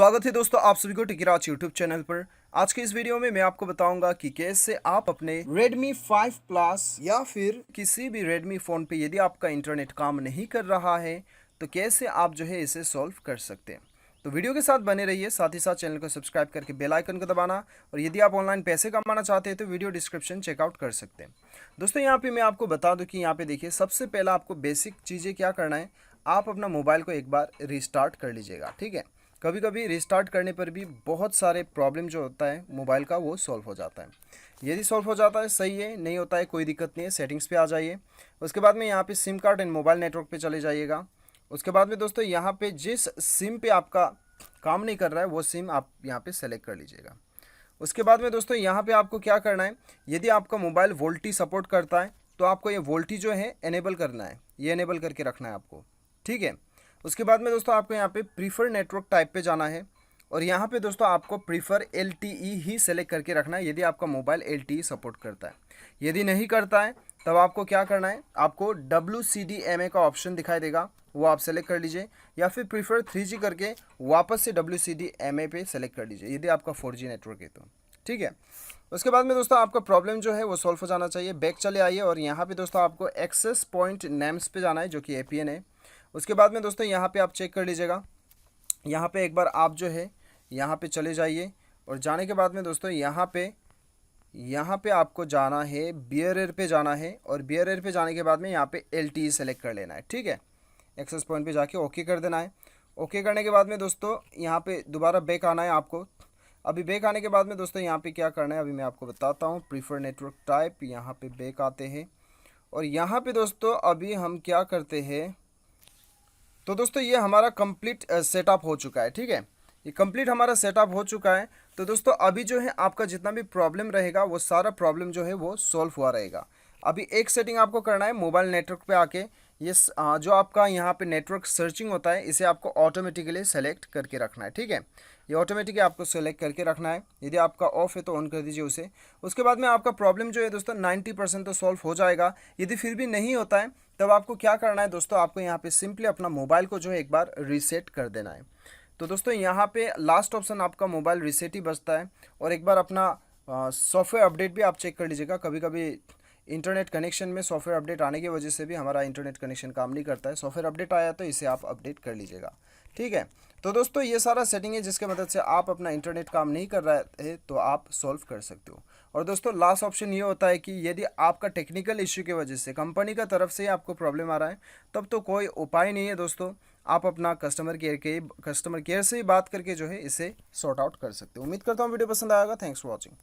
स्वागत है दोस्तों आप सभी को टिकिराज यूट्यूब चैनल पर। आज के इस वीडियो में मैं आपको बताऊंगा कि कैसे आप अपने Redmi 5 Plus या फिर किसी भी Redmi फ़ोन पे यदि आपका इंटरनेट काम नहीं कर रहा है तो कैसे आप जो है इसे सॉल्व कर सकते हैं। तो वीडियो के साथ बने रहिए, साथ ही साथ चैनल को सब्सक्राइब करके बेल आइकन को दबाना। और यदि आप ऑनलाइन पैसे कमाना चाहते हैं तो वीडियो डिस्क्रिप्शन चेकआउट कर सकते हैं। दोस्तों यहाँ पे मैं आपको बता दूँ कि यहाँ पे देखिए, सबसे पहला आपको बेसिक चीज़ें क्या करना है, आप अपना मोबाइल को एक बार रिस्टार्ट कर लीजिएगा। ठीक है, कभी कभी रिस्टार्ट करने पर भी बहुत सारे प्रॉब्लम जो होता है मोबाइल का वो सॉल्व हो जाता है। यदि सॉल्व हो जाता है सही है, नहीं होता है कोई दिक्कत नहीं है, सेटिंग्स पे आ जाइए। उसके बाद में यहाँ पे SIM card and mobile network पे चले जाइएगा। उसके बाद में दोस्तों यहाँ पे जिस सिम पे आपका काम नहीं कर रहा है वो सिम आप यहाँ पे सेलेक्ट कर लीजिएगा। उसके बाद में दोस्तों यहाँ पे आपको क्या करना है, यदि आपका मोबाइल वोल्टी सपोर्ट करता है तो आपको ये वोल्टी जो है एनेबल करना है, ये एनेबल करके रखना है आपको। ठीक है, उसके बाद में दोस्तों आपको यहाँ पे प्रीफर नेटवर्क टाइप पे जाना है और यहाँ पे दोस्तों आपको प्रीफर LTE ही सेलेक्ट करके रखना है यदि आपका मोबाइल LTE सपोर्ट करता है। यदि नहीं करता है तब आपको क्या करना है, आपको WCDMA का ऑप्शन दिखाई देगा, वो आप सेलेक्ट कर लीजिए, या फिर प्रीफर 3G करके वापस से WCDMA पे सेलेक्ट कर लीजिए यदि आपका 4G नेटवर्क है तो। ठीक है, उसके बाद में दोस्तों आपका प्रॉब्लम जो है वो सॉल्व हो जाना चाहिए। बैक चले आइए और यहाँ पे दोस्तों आपको एक्सेस पॉइंट नेम्स पे जाना है जो कि APN है। उसके बाद में दोस्तों यहाँ पे आप चेक कर लीजिएगा, यहाँ पे एक बार आप जो है यहाँ पे चले जाइए और जाने के बाद में दोस्तों यहाँ पे आपको जाना है बियरर पे जाना है और बियरर पे जाने के बाद में यहाँ पे LTE सेलेक्ट कर लेना है। ठीक है, एक्सेस पॉइंट पे जाके ओके कर देना है। ओके करने के बाद में दोस्तों यहाँ पे दोबारा बैक आना है आपको। अभी बैक आने के बाद में दोस्तों यहाँ पे क्या करना है अभी मैं आपको बताता हूँ। प्रीफर नेटवर्क टाइप, यहाँ पे बैक आते हैं और यहाँ पे दोस्तों अभी हम क्या करते हैं, तो दोस्तों ये हमारा कंप्लीट सेटअप हो चुका है। ठीक है, ये कंप्लीट हमारा सेटअप हो चुका है। तो दोस्तों अभी जो है आपका जितना भी प्रॉब्लम रहेगा वो सारा प्रॉब्लम जो है वो सॉल्व हुआ रहेगा। अभी एक सेटिंग आपको करना है, मोबाइल नेटवर्क पे आके ये जो आपका यहाँ पे नेटवर्क सर्चिंग होता है इसे आपको ऑटोमेटिकली सेलेक्ट करके रखना है। ठीक है, ये ऑटोमेटिकली आपको सेलेक्ट करके रखना है, यदि आपका ऑफ है तो ऑन कर दीजिए उसे। उसके बाद में आपका प्रॉब्लम जो है दोस्तों 90% तो सॉल्व हो जाएगा। यदि फिर भी नहीं होता है तब आपको क्या करना है दोस्तों, आपको यहाँ पे सिंपली अपना मोबाइल को जो है एक बार रीसेट कर देना है। तो दोस्तों यहाँ पे लास्ट ऑप्शन आपका मोबाइल रीसेट ही बचता है। और एक बार अपना सॉफ्टवेयर अपडेट भी आप चेक कर लीजिएगा, कभी कभी इंटरनेट कनेक्शन में सॉफ्टवेयर अपडेट आने की वजह से भी हमारा इंटरनेट कनेक्शन काम नहीं करता है। सॉफ्टवेयर अपडेट आया तो इसे आप अपडेट कर लीजिएगा। ठीक है, तो दोस्तों ये सारा सेटिंग है जिसके मदद से आप अपना इंटरनेट काम नहीं कर रहा है तो आप सॉल्व कर सकते हो। और दोस्तों लास्ट ऑप्शन ये होता है कि यदि आपका टेक्निकल इश्यू की वजह से कंपनी का तरफ से आपको प्रॉब्लम आ रहा है तब तो कोई उपाय नहीं है दोस्तों, आप अपना कस्टमर केयर से ही बात करके जो है इसे सॉर्ट आउट कर सकते हो। उम्मीद करता हूँ वीडियो पसंद आएगा। Thanks for watching.